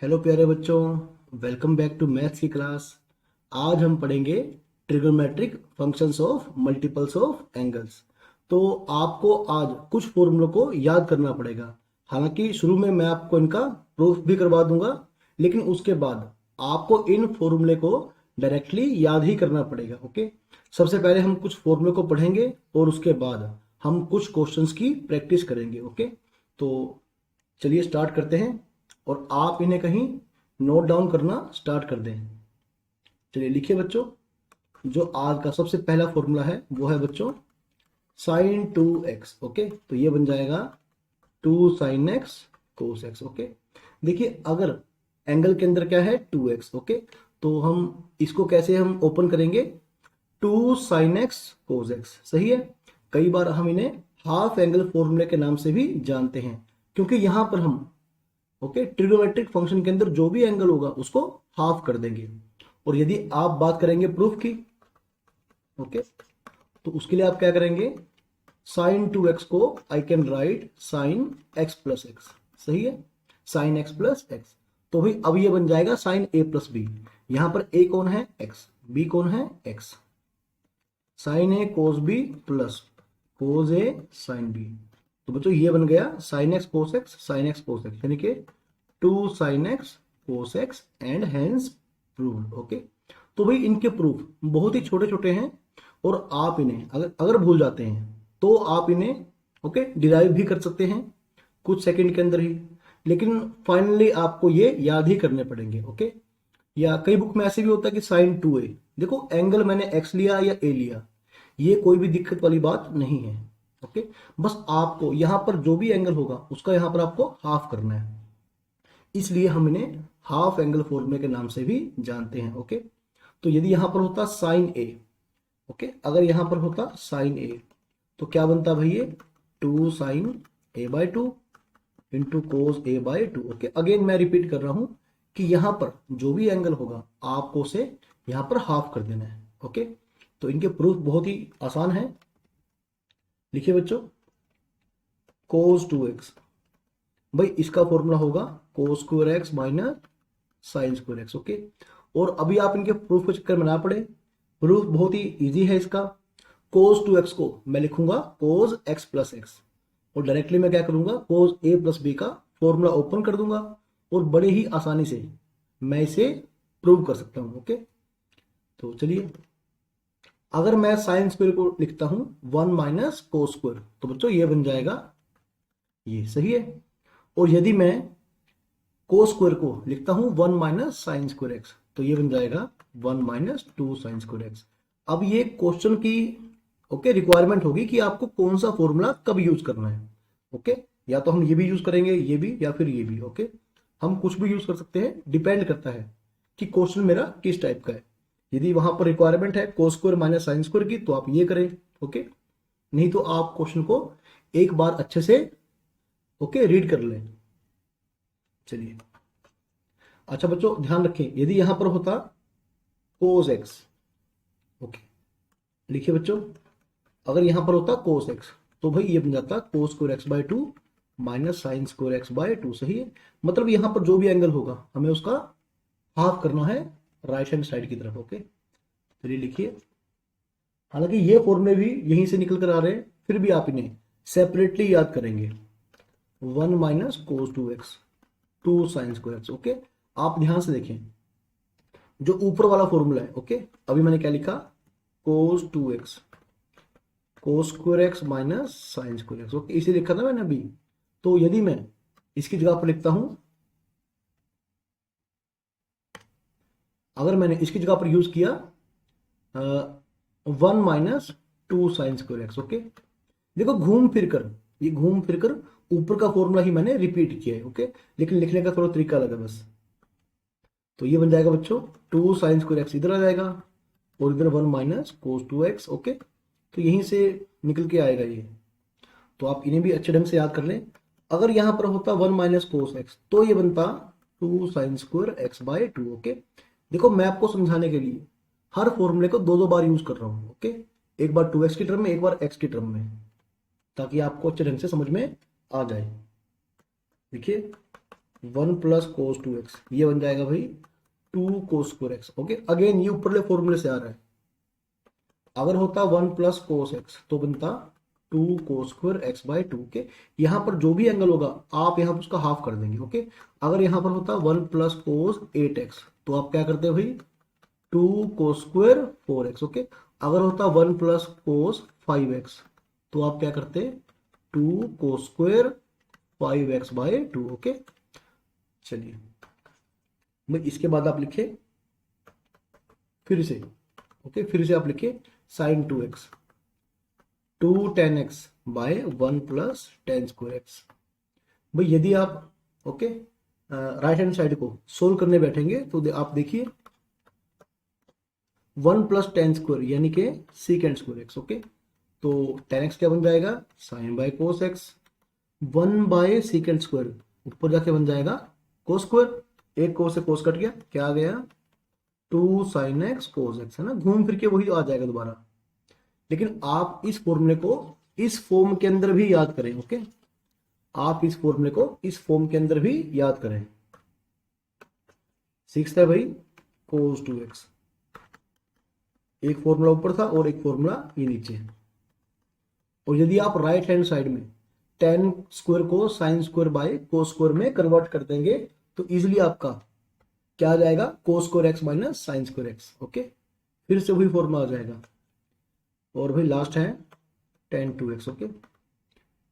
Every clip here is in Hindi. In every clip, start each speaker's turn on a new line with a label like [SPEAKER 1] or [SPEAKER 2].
[SPEAKER 1] हेलो प्यारे बच्चों, वेलकम बैक टू मैथ्स की क्लास। आज हम पढ़ेंगे trigonometric functions of multiples of angles. तो आपको आज कुछ फॉर्मूलों को याद करना पड़ेगा। हालांकि शुरू में मैं आपको इनका प्रूफ भी करवा दूंगा, लेकिन उसके बाद आपको इन फॉर्मूले को डायरेक्टली याद ही करना पड़ेगा। ओके, सबसे पहले हम कुछ फॉर्मूले को पढ़ेंगे और उसके बाद हम कुछ क्वेश्चंस की प्रैक्टिस करेंगे। ओके, तो चलिए स्टार्ट करते हैं और आप इन्हें कहीं नोट डाउन करना स्टार्ट कर दें। चलिए लिखिए बच्चों, जो आज का सबसे पहला फॉर्मूला है वो है बच्चों साइन 2x। ओके, तो ये बन जाएगा 2 sin x cos x। Okay, देखिए अगर एंगल के अंदर क्या है 2x। ओके, तो हम इसको कैसे हम ओपन करेंगे, 2 sin x cos x। सही है, कई बार हम इन्हें हाफ एंगल फॉर्मूले के नाम से भी जानते हैं, क्योंकि यहां पर हम ओके ट्रिग्नोमेट्रिक फंक्शन के अंदर जो भी एंगल होगा उसको हाफ कर देंगे। और यदि आप बात करेंगे प्रूफ की, ओके, तो उसके लिए आप क्या करेंगे, साइन 2x को I can write sine x plus x. सही है, साइन x प्लस एक्स। तो भाई अब ये बन जाएगा साइन a प्लस बी। यहां पर a कौन है x, b कौन है x। Sine a cos b plus cos a sine b। तो बच्चों ये बन गया sine x cos x sine x cos x, यानी कि 2 sin x cos x and hence proved. Okay, तो भाई इनके प्रूफ बहुत ही छोटे छोटे हैं और आप इन्हें अगर अगर भूल जाते हैं तो आप इन्हें ओके डिराइव भी कर सकते हैं कुछ सेकंड के अंदर ही, लेकिन फाइनली आपको ये याद ही करने पड़ेंगे। ओके, या कई बुक में ऐसे भी होता है कि साइन 2a, देखो एंगल मैंने x लिया या a लिया, ये कोई भी दिक्कत वाली बात नहीं है। ओके, बस आपको यहां पर जो भी एंगल होगा उसका यहां पर आपको हाफ करना है, इसलिए हम इन्हें हाफ एंगल फॉर्मूले के नाम से भी जानते हैं। ओके, तो यदि यहां पर होता साइन ए, ओके, अगर यहां पर होता साइन ए तो क्या बनता भाई, ये 2 sin a/2 into cos a/2। Okay, again मैं रिपीट कर रहा हूं कि यहां पर जो भी एंगल होगा आपको उसे यहां पर हाफ कर देना है। ओके, तो इनके प्रूफ बहुत ही आसान है। लिखिए बच्चों, कोस 2x, भाई इसका फॉर्मूला होगा कोस square x minus sign square x. Okay, और अभी आप इनके प्रूफ के चक्कर में ना पड़े, प्रूफ बहुत ही इजी है इसका। कोस 2x को मैं लिखूंगा कोस x प्लस एक्स, और डायरेक्टली मैं क्या करूंगा, कोस a प्लस बी का फॉर्मूला ओपन कर दूंगा और बड़े ही आसानी से मैं इसे प्रूव कर सकता हूं। ओके, तो चलिए, अगर मैं साइन स्क्वायर को लिखता हूं 1 - कोस स्क्वायर, तो बच्चों ये बन जाएगा ये। सही है, और यदि मैं कोस स्क्वायर को लिखता हूं 1 - साइन स्क्वायर एक्स, तो ये बन जाएगा 1 - 2 साइन स्क्वायर एक्स। अब ये क्वेश्चन की ओके रिक्वायरमेंट होगी कि आपको कौन सा फॉर्मूला कब यूज करना है। ओके, या तो हम ये भी यूज करेंगे ये भी, या फिर ये भी। ओके, हम कुछ भी यूज कर सकते हैं, डिपेंड करता है कि क्वेश्चन मेरा किस टाइप का है। यदि वहां पर रिक्वायरमेंट है cos square minus sine square की, तो आप ये करें। ओके, नहीं तो आप क्वेश्चन को एक बार अच्छे से ओके रीड कर लें। चलिए, अच्छा बच्चों ध्यान रखें, यदि यहां पर होता कोस एक्स, ओके, लिखिए बच्चों, अगर यहां पर होता कोस एक्स तो भाई ये बन जाता cos square x/2 minus sine square x/2। सही है, मतलब यहां पर जो भी एंगल होगा हमें उसका हाफ करना है राइट हैंड साइड की तरफ। ओके, चलिए लिखिए, हालांकि ये फॉर्मूले भी यहीं से निकल कर आ रहे हैं, फिर भी आप इन्हें सेपरेटली याद करेंगे। 1 - cos 2x 2 sin2x। ओके, आप ध्यान से देखें, जो ऊपर वाला फॉर्मूला है, ओके, अभी मैंने क्या लिखा, कोस 2x कोस square x minus sign square x. Okay, इसे लिखा था मैंने अभी। तो यदि मैं इसकी जगह पर लिखता हूं, अगर मैंने इसकी जगह पर यूज किया 1 - 2 साइन स्क्वायर एक्स। ओके, देखो घूम फिर कर, ये घूम फिर कर ऊपर का फॉर्मूला ही मैंने रिपीट किया है। ओके, लेकिन लिखने का थोड़ा तरीका अलग है बस। तो ये बन जाएगा बच्चों 2 साइन स्क्वायर एक्स इधर आ जाएगा और इधर 1 - cos 2x। ओके, तो यहीं से निकल के आएगा ये। तो आप इन्हें भी अच्छे ढंग से याद कर लें। अगर यहां पर होता 1 - cos x, तो ये बनता 2 sin2 x/2। ओके, देखो मैं आपको समझाने के लिए हर फॉर्मूले को दो दो बार यूज कर रहा हूं। ओके, एक बार 2x की टर्म में, एक बार x की टर्म में, ताकि आपको अच्छे ढंग से समझ में आ जाए। देखिए, one plus cos two x, ये बन जाएगा भाई two cos square x. Okay, again ये ऊपरले फॉर्मूले से आ रहा है। अगर होता वन प्लस कोस एक्स तो बनता two cos square x by two. Okay, यहाँ पर जो भी एंगल होगा आप यहाँ पर उसका हाफ कर देंगे। ओके, अगर यहाँ पर होता one plus cos eight x तो आप क्या करते हो भाई, two cos square four x. Okay, अगर होता one plus cos five x तो आप क्या करते, two cos square five x by two. Okay, चलिए मैं इसके बाद आप लिखे फिर से। ओके, फिर से आप लिखे sine two x, two tan x by one plus tan square x. भाई यदि आप ओके राइट हैंड साइड को सोल्व करने बैठेंगे तो आप देखिए वन प्लस टेन स्क्वायर यानी कि सीकेंड स्क्वायर एक्स। ओके, तो टेन एक्स क्या बन जाएगा, sine by cos x, one by secant square ऊपर जाके बन जाएगा कोस स्क्वायर, एक कोस से कोस कट गया, क्या आ गया, two sine x cos x, है ना, घूम फिर के वही आ जाएगा दोबारा। लेकिन आप इस फॉर्मूले को इस फॉर्म के अंदर भी याद करें। ओके, आप इस फॉर्मूले को इस फॉर्म के अंदर भी याद करें। सिक्स है भाई कोस टू एक्स, एक फॉर्मूला ऊपर था और एक फॉर्मूला ये नीचे है। और यदि आप राइट हैंड साइड में टेन स्क्वायर को sine square by cos square में कन्वर्ट कर देंगे तो इजिली आपका क्या आ जाएगा, कोस square x minus sign square x. Okay, फिर से वही फॉर्मूला आ जाएगा। और भाई लास्ट है टेन टू एक्स। ओके,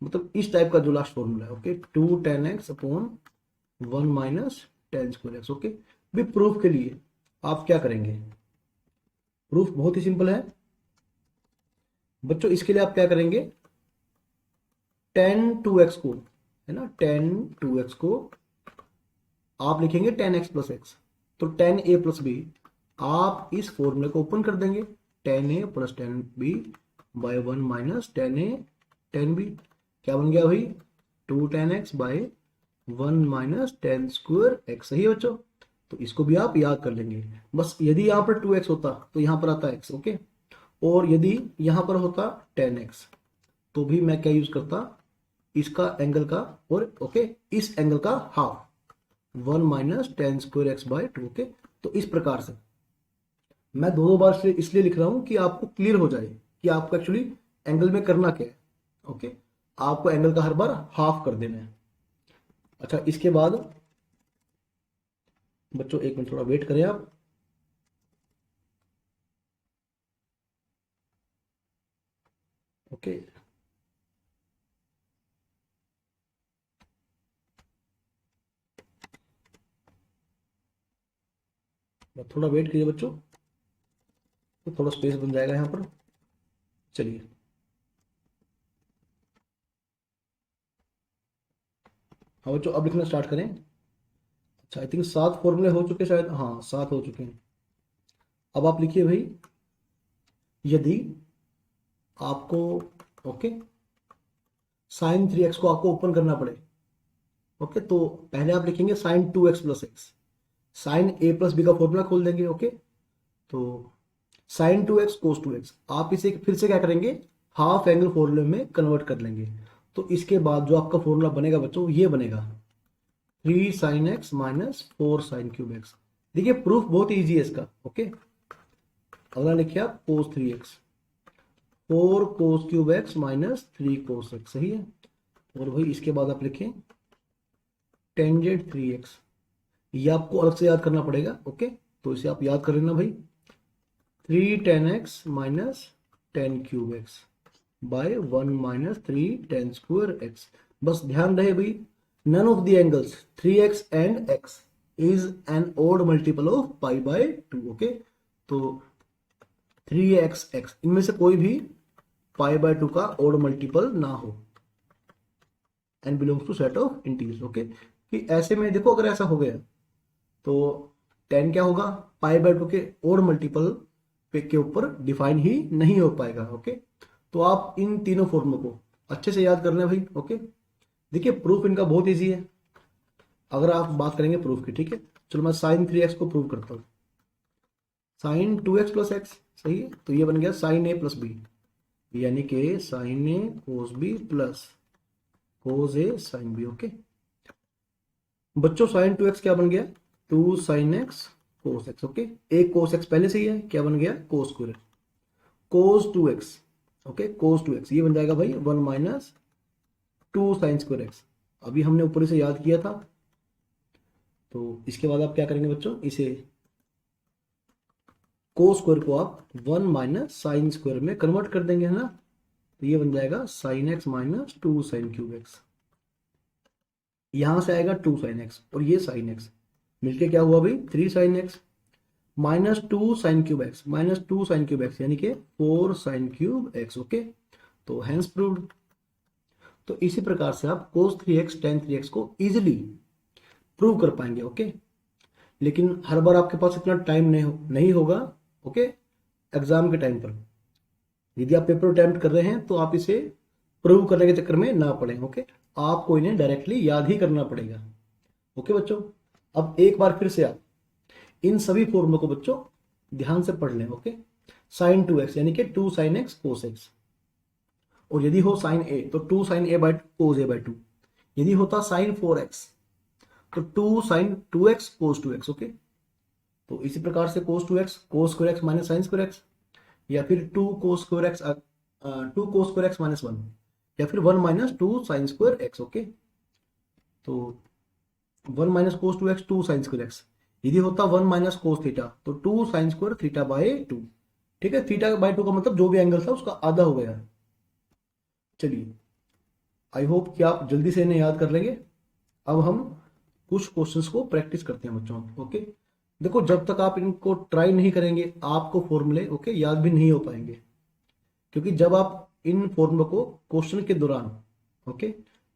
[SPEAKER 1] मतलब इस टाइप का जो लास्ट फॉर्मूला है। Okay, two tan x upon one minus tan square x. Okay, भी प्रूफ के लिए आप क्या करेंगे, प्रूफ बहुत ही सिंपल है बच्चों। इसके लिए आप क्या करेंगे, टेन टू एक्स को, है ना, टेन टू एक्स को आप लिखेंगे टेन एक्स प्लस एक्स, तो टेन ए प्लस बी आप इस फॉर्मूले को ओपन कर देंगे, tan A plus tan B by one minus tan A tan B, क्या बन गया भाई, two tan x by one minus tan square x. सही है बच्चों, तो इसको भी आप याद कर लेंगे। बस यदि यहाँ पर टू एक्स होता तो यहाँ पर आता एक्स। ओके, और यदि यहाँ पर होता टेन एक्स तो भी मैं क्या यूज करता, इसका एंगल का और ओके इस एंगल का half, one minus tan square x by two. Okay, तो इस प्रकार से मैं दो बार से इसलिए लिख रहा हूं कि आपको क्लियर हो जाए कि आपको एक्चुअली एंगल में करना क्या है। ओके, आपको एंगल का हर बार हाफ कर देना है। अच्छा, इसके बाद बच्चों एक मिनट थोड़ा वेट करें आप। ओके, थोड़ा वेट कीजिए बच्चों, तो थोड़ा स्पेस बन जाएगा यहाँ पर। चलिए, हाँ बच्चों अब लिखना स्टार्ट करें। अच्छा, आई थिंक सात फॉर्मूले हो चुके शायद, हाँ सात हो चुके हैं। अब आप लिखिए भाई, यदि आपको ओके साइन थ्री एक्स को आपको ओपन करना पड़े, ओके, तो पहले आप लिखेंगे sine two x plus x, sine A plus B का फॉर्मूला खोल देंगे। ओके, तो sine two x cos two x आप इसे फिर से क्या करेंगे, हाफ एंगल फॉर्मूले में कन्वर्ट कर लेंगे। तो इसके बाद जो आपका फॉर्मूला बनेगा बच्चों ये बनेगा three sine x minus four sine cube x. देखिए प्रूफ बहुत इजी है इसका। ओके, अगला लिखिए आप cos three x, four cos cube x minus three cos x. सही है, और भाई इसके बाद आप लिखें टेंजेंट थ्री एक्स, ये आपको अलग से याद करना पड़ेगा। ओके, तो इसे आप याद कर लेना भाई, three ten x minus ten cube x by one minus three ten square x. बस ध्यान रहे भाई, none of the angles 3x and x is an odd multiple of pi by 2। Okay, तो 3x x इनमें से कोई भी pi by 2 का odd multiple ना हो and belongs to set of integers। Okay, कि ऐसे में देखो अगर ऐसा हो गया तो 10 क्या होगा, pi by 2 के odd multiple पे के ऊपर डिफाइन ही नहीं हो पाएगा। ओके, तो आप इन तीनों फॉर्मूलों को अच्छे से याद करना है भाई। ओके, देखिए प्रूफ इनका बहुत इजी है अगर आप बात करेंगे प्रूफ की। ठीक है, चलो मैं साइन थ्री एक्स को प्रूव करता हूँ, sign two x plus x. सही है, तो ये बन गया साइन ए प्लस बी, यानी कि साइन ए कोस बी प्लस कोस ए साइन बी। ओके, बच्चों साइन 2x क्या बन गया, 2 sign x cos x. Okay, एक कोस एक्स पहले से ही है, क्या बन गया, कोस स्क्वायर कोस 2x। ओके, कोस 2x ये बन जाएगा भाई 1 माइनस 2 साइन स्क्वायर एक्स। अभी हमने ऊपर से याद किया था। तो इसके बाद आप क्या करेंगे बच्चों, इसे कोस स्क्वायर को आप 1 माइनस साइन स्क्वायर में कन्वर्ट कर देंगे, है ना। तो ये बन जाएगा sine x minus 2 sine cube x. यहां से आएगा 2 साइन एक्स और ये साइन एक्स मिलके क्या हुआ भाई, 3 sine x minus 2 sine cube x, minus 2 sine cube x यानी कि 4 साइन क्यूब एक्स। ओके, तो हैंस प्रूव्ड। तो इसी प्रकार से आप cos 3x tan 3x को इजीली प्रूव कर पाएंगे। ओके, लेकिन हर बार आपके पास इतना टाइम नहीं होगा। ओके, एग्जाम के टाइम पर यदि आप पेपर अटेम्प्ट कर रहे हैं तो आप इसे प्रूव करने के चक्कर में ना पड़े। ओके, आपको इन्हें डायरेक्टली याद ही करना पड़ेगा। ओके बच्चों, अब एक बार फिर से आप इन सभी फॉर्मूलों को बच्चों ध्यान से पढ़ लें। ओके, साइन 2x यानी कि 2 साइन एक्स कोस एक्स, और यदि हो साइन ए तो 2 sine A by cos A by 2। यदि होता साइन 4x तो 2 साइन 2x कोस 2x। ओके, तो इसी प्रकार से कोस 2x कोस square x minus sign square x, या फिर 2 कोस स्क्वायर एक्स 2 कोस स्क्वायर एक्स माइनस 1, या फिर 1 minus 2 sign square x. Okay, तो 1 माइनस कोस 2x 2 साइन स्क्वायर एक्स। यदि होता 1 माइनस कोस थीटा तो 2 साइन स्क्वायर थीटा बाय 2। ठीक है, थीटा बाय 2 का मतलब जो भी एंगल था उसका आधा हो गया। चलिए, आई होप कि आप जल्दी से इन्हें याद कर लेंगे। अब हम कुछ क्वेश्चंस को प्रैक्टिस करते हैं बच्चों। ओके, देखो जब तक आप इनको ट्राई नहीं करेंगे आपको फॉर्मूले ओके याद भी नहीं हो पाएंगे, क्योंकि जब आप इन फॉर्मूलों को क्वेश्चन के दौरान ओके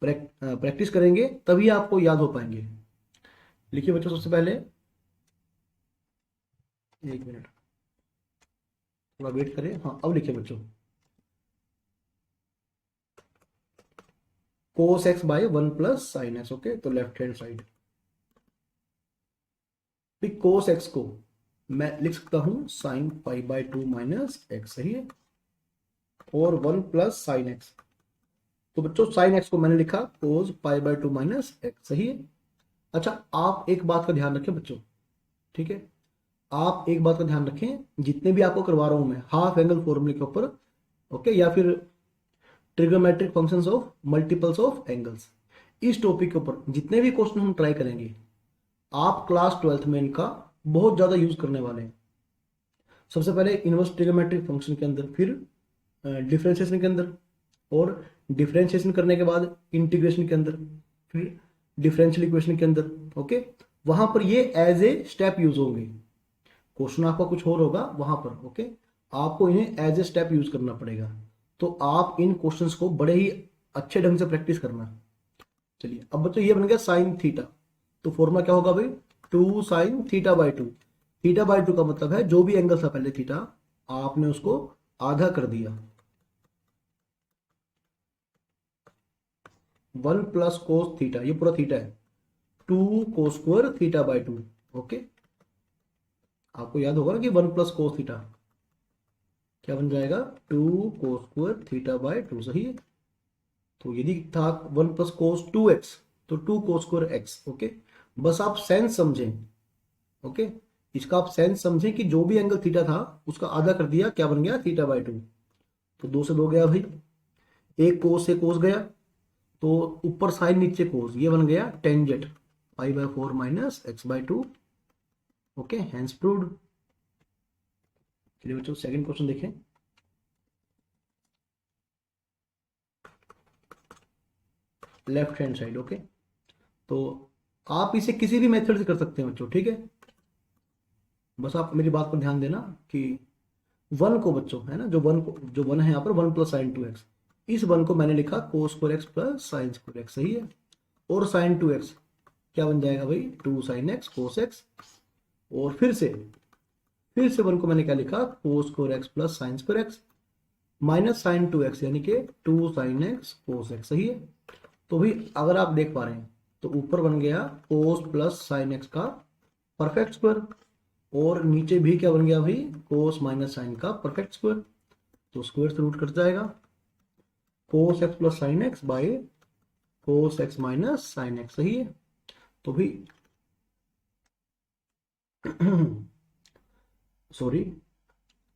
[SPEAKER 1] प्रैक्टिस करेंगे तभी आपको याद हो पाएंगे। लिखिए बच्चों, सबसे पहले एक मिनट थोड़ा वेट करें। हाँ, अब लिखिए बच्चों, cos x by 1 plus sine x. Okay, तो left hand side cos x को मैं लिख सकता हूं sine pi by 2 minus x, सही है, और 1 प्लस साइन एक्स। तो बच्चों साइन एक्स को मैंने लिखा कोस पाई बाय 2 माइनस एक्स, सही है। अच्छा, आप एक बात का ध्यान रखें बच्चों, ठीक है, आप एक बात का ध्यान रखें, जितने भी आपको करवा रहा हूं मैं हाफ एंगल फॉर्मूले के ऊपर ओके, या फिर trigonometric functions of multiples of angles, इस टॉपिक के ऊपर जितने भी क्वेश्चन हम ट्राई करेंगे आप क्लास 12th में इनका बहुत ज्यादा यूज करने वाले हैं। सबसे पहले इनवर्स ट्रिग्नोमेट्रिक फंक्शन के अंदर, फिर डिफरेंशिएशन के अंदर, और डिफरेंशिएशन करने के बाद इंटीग्रेशन के अंदर, फिर डिफरेंशियल इक्वेशन के अंदर। ओके, वहां पर ये एज ए स्टेप यूज होंगे। क्वेश्चन आपका कुछ और होगा वहां पर। ओके, आपको इन्हें एज ए स्टेप यूज करना पड़ेगा। तो आप इन क्वेश्चंस को बड़े ही अच्छे ढंग से प्रैक्टिस करना। चलिए, अब बच्चों ये बन गया साइन थीटा, तो फॉर्मूला क्या होगा भाई, 2 sine theta by 2। Theta by 2 का मतलब है जो भी एंगल था पहले थीटा आपने उसको आधा कर दिया। 1 प्लस कोस थीटा, ये पूरा थीटा है, 2 cos square theta by 2। Okay, आपको याद होगा ना कि 1 प्लस कोस थीटा क्या बन जाएगा, 2 कोस स्क्वायर थीटा बाय 2, सही है। तो यदि था 1 प्लस कोस 2x तो 2 कोस स्क्वायर एक्स। ओके, बस आप सेंस समझें। ओके, इसका आप सेंस समझें कि जो भी एंगल थीटा था उसका आधा कर दिया, क्या बन गया, थीटा बाय 2। तो 2 से 2 गया भाई, एक कोस से कोस गया, तो ऊपर साइन नीचे कोस, ये बन गया tangent pi by 4 minus x by 2। Okay, hence proved. चलिए बच्चों सेकंड क्वेश्चन देखें। Left hand side. ओके, तो आप इसे किसी भी मेथड से कर सकते हैं बच्चों, ठीक है। बस आप मेरी बात पर ध्यान देना कि 1 को बच्चों, है ना, जो 1 है यहाँ पर 1 प्लस साइन 2x, इस 1 को मैंने लिखा cos square x plus sine square x, सही है। और साइन 2x क्या बन जाएगा भाई, 2 साइन एक्स कोस एक्स, और फिर से 1 को मैंने क्या लिखा, cos square x plus sine square x minus sine 2x यानी कि 2 साइन एक्स कोस एक्स, सही है। तो भी अगर आप देख पा रहे हैं तो ऊपर बन गया कोस प्लस साइन एक्स का परफेक्ट स्क्वायर, और नीचे भी क्या बन गया भाई, कोस माइनस साइन का परफेक्ट स्क्वायर। तो स्क्वायर से रूट कट जाएगा, cos x plus sine x by cos x minus sine x, सही है। तो भी सॉरी,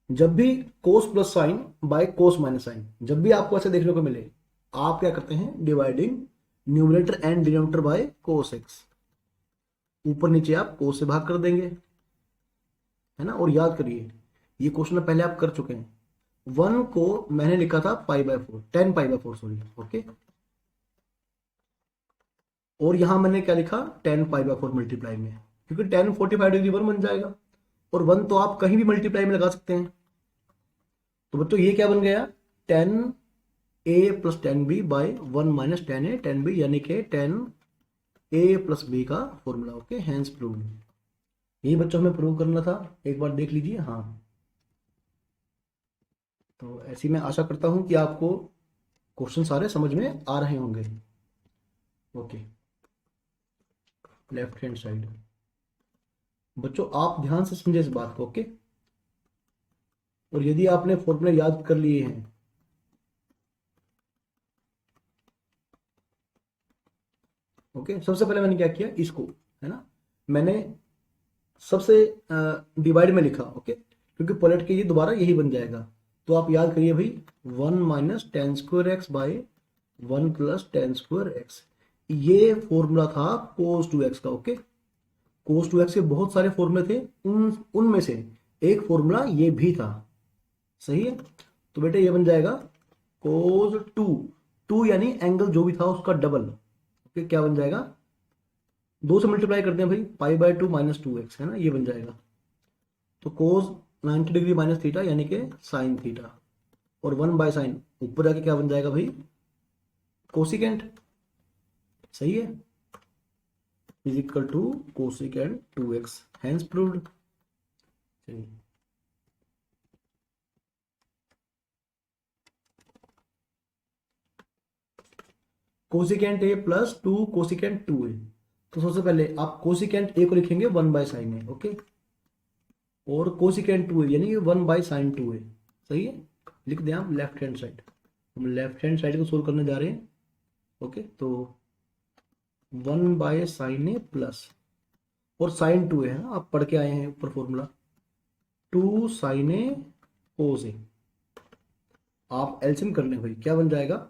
[SPEAKER 1] जब भी cos plus sine by cos minus sine, जब भी आपको ऐसे देखने को मिले, आप क्या करते हैं, dividing numerator and denominator by cos x, ऊपर नीचे आप कोस से भाग कर देंगे, है ना। और याद करिए, ये क्वेश्चन पहले आप कर चुके हैं। 1 को मैंने लिखा था π/4, 10π/4 सॉरी, ओके। और यहां मैंने क्या लिखा, 10π/4 मल्टीप्लाई में, क्योंकि 10 45 डिग्री 1 बन जाएगा, और 1 तो आप कहीं भी मल्टीप्लाई में लगा सकते हैं। तो बच्चों ये क्या बन गया, 10a + 10b bye 1 - 10a 10b, यानी कि 10a + b का फॉर्मूला, ओके, हैंस प्रूव्ड। यही बच्चों हमें प्रूव करना था, एक बार देख लीजिए। हाँ, तो ऐसी मैं आशा करता हूं कि आपको क्वेश्चन सारे समझ में आ रहे होंगे। ओके, लेफ्ट हैंड साइड, बच्चों आप ध्यान से समझे इस बात को, ओके। और यदि आपने फॉर्मूले याद कर लिए हैं, ओके, सबसे पहले मैंने क्या किया, इसको, है ना, मैंने सबसे डिवाइड में लिखा, ओके, क्योंकि पलट के ये दोबारा यही बन जाएगा। तो आप याद करिए भाई, 1 - 10² x बाय 1 + 10² x, ये फॉर्मूला था cos 2x का, ओके। cos 2x के बहुत सारे फॉर्मूले थे, उनमें से एक फॉर्मूला ये भी था, सही है। तो बेटे ये बन जाएगा cos 2 यानी एंगल जो भी था उसका डबल, ओके, क्या बन जाएगा, 2 से मल्टीप्लाई करते हैं भाई, π/2 - 2x, है ना, ये बन जाएगा। तो cos 90 डिग्री माइनस थीटा यानी कि साइन थीटा, और 1/sin ऊपर जाके क्या बन जाएगा भाई, कोसिकेंट, सही है, is equal to cosecant 2x, hence proved. चलिए, कोसिकेंट a + 2 कोसिकेंट 2a, तो सबसे पहले आप कोसिकेंट a को लिखेंगे 1/sin a, ओके, और कोसिकेंट 2a यानी 1/sin 2a, सही है, लिख दें आप लेफ्ट हैंड साइड। हम लेफ्ट हैंड साइड को सोल्व करने जा रहे हैं, ओके। तो 1/sin a प्लस, और sin 2a है ना, आप पढ़ के आए हैं ऊपर formula, 2sin a cos a, आप एलसीएम कर लें भाई, क्या बन जाएगा,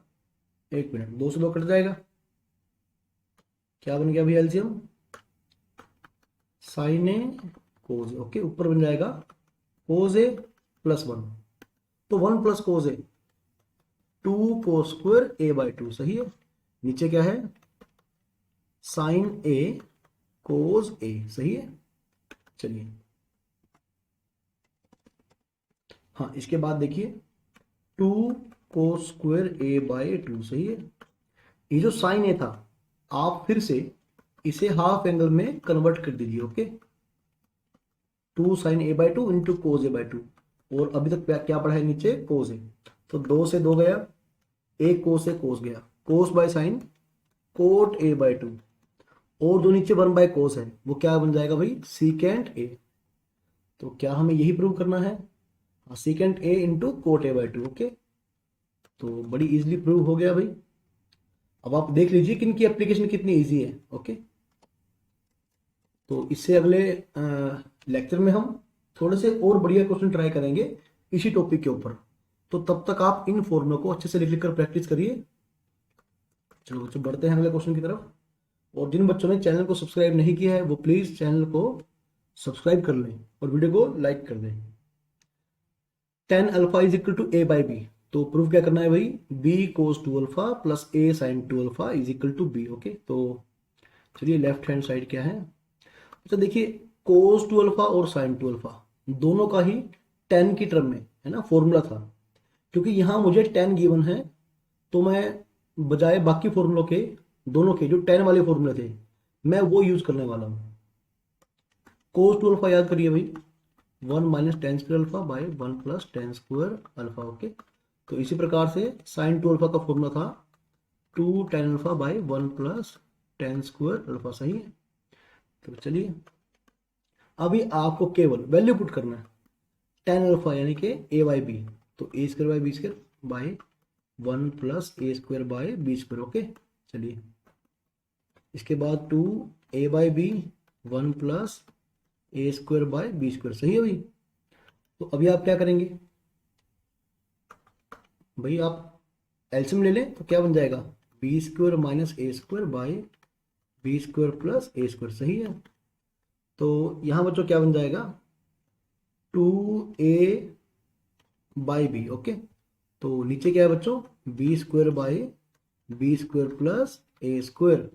[SPEAKER 1] एक मिनट, 2 से 2 कट जाएगा, क्या बन गया भाई LCM, sin a cos a, okay, ऊपर बन जाएगा cos a + 1, तो 1 + cos a 2 cos² a/2, सही है। नीचे क्या है, sin a cos a, सही है। चलिए, हाँ, इसके बाद देखिए 2 cos² a/2, सही है। ये जो साइन ए था, आप फिर से इसे हाफ एंगल में कन्वर्ट कर दीजिए, okay, 2sin a/2 into cos a/2, और अभी तक क्या पढ़ा है नीचे, कोस ए, तो 2 से 2 गया, एक कोस से कोस गया, कोस बाय साइन कोट a/2, और जो नीचे 1/cos है वो क्या बन जाएगा भाई, सीकेंट a। तो क्या हमें यही प्रूव करना है, secant a into coat a/2, okay. तो बड़ी इजीली प्रूव हो गया भाई। अब आप देख लीजिए कि इनकी एप्लीकेशन कितनी इजी है, ओके। तो इससे अगले लेक्चर में हम थोड़े से और बढ़िया क्वेश्चन ट्राई करेंगे इसी टॉपिक के ऊपर। तो तब तक आप इन फॉर्मूलों को अच्छे से लिख लिख कर प्रैक्टिस करिए। चलो बच्चों, बढ़ते हैं अगले क्वेश्चन की तरफ। और जिन बच्चों ने चैनल को सब्सक्राइब नहीं किया है वो प्लीज चैनल को सब्सक्राइब कर लें और वीडियो को लाइक कर दें। tan alpha is equal to a/b, तो प्रूफ क्या करना है भाई, b cos 2α plus a sin 2α is equal to b, okay. तो चलिए, लेफ्ट हैंड साइड क्या है, अच्छा देखिए, cos 2α और sin 2α दोनों का ही tan की टर्म में, है ना, फॉर्मूला था। क्योंकि यहां मुझे tan गिवन है, तो मैं बजाय बाकी फॉर्मूलों के, दोनों के जो tan वाले फॉर्मूले थे, मैं वो यूज करने वाला हूं। cos 2α याद करिए भाई, 1 - tan² α बाय 1 + tan² α, ओके। तो इसी प्रकार से sin 2α का फॉर्मूला था 2 tan α बाय 1 + tan² α, सही है। तो चलिए, अभी आपको केवल वैल्यू पुट करना है, tan अल्फा यानी कि a/b, तो a² / b² bye 1 + a² / b², okay. चलिए, इसके बाद 2 A by B 1 plus A square by B square, सही है भाई। तो अभी आप क्या करेंगे भाई, आप एलसीएम ले लें तो क्या बन जाएगा, B square minus A square by B square plus A square, सही है। तो यहाँ बच्चों क्या बन जाएगा, 2a बाई बी, ओके। तो नीचे क्या है बच्चों, B square by B square plus A square,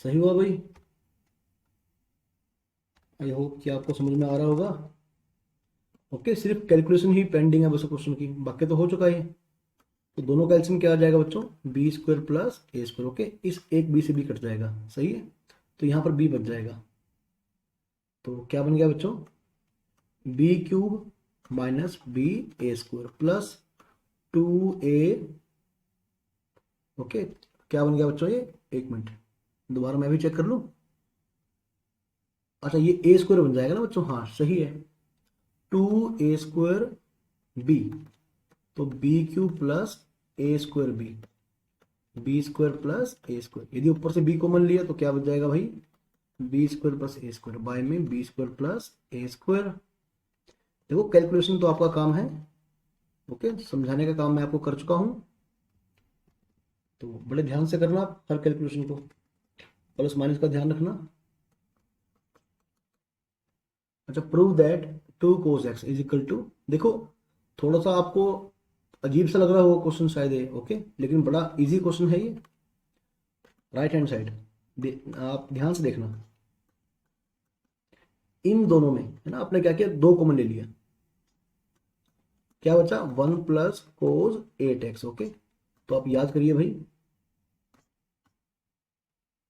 [SPEAKER 1] सही हुआ भाई। आई होप कि आपको समझ में आ रहा होगा। ओके, सिर्फ कैलकुलेशन ही पेंडिंग है बस क्वेश्चन की, बाकी तो हो चुका है। तो दोनों का एलसीएम क्या आ जाएगा बच्चों, B square plus A square, okay. इस एक बी से बी कट जाएगा, सही है। तो यहाँ पर बी बच जाएगा। तो क्या बन गया बच्चों, B cube minus B A square plus 2a, okay. क्या बन गया बच्चों ये, एक मिनट दोबारा मैं भी चेक कर लूँ। अच्छा, ये ए स्क्वायर बन जाएगा ना बच्चों, हाँ सही है। 2a स्क्वायर बी, तो B cube plus A square B, B square plus A square. यदि ऊपर से बी कॉमन लिया तो क्या बच जाएगा भाई, B square plus A square by में B square plus A square. देखो कैलकुलेशन तो आपका काम है, ओके, समझाने का काम मैं आपको कर चुका हूं। तो बड़े ध्यान से करना आप हर कैलकुलेशन को, प्लस माइनस का ध्यान रखना। अच्छा, prove that 2 cos x is equal to, देखो थोड़ा सा आपको अजीब सा लग रहा होगा क्वेश्चन शायद ये, ओके, लेकिन बड़ा इजी क्वेश्चन है ये। राइट हैंड साइड आप ध्यान से देखना, इन दोनों में है ना, आपने क्या किया, दो कॉमन ले लिया, क्या बचा 1 प्लस कोस 8x, ओके। तो आप याद करिए भाई,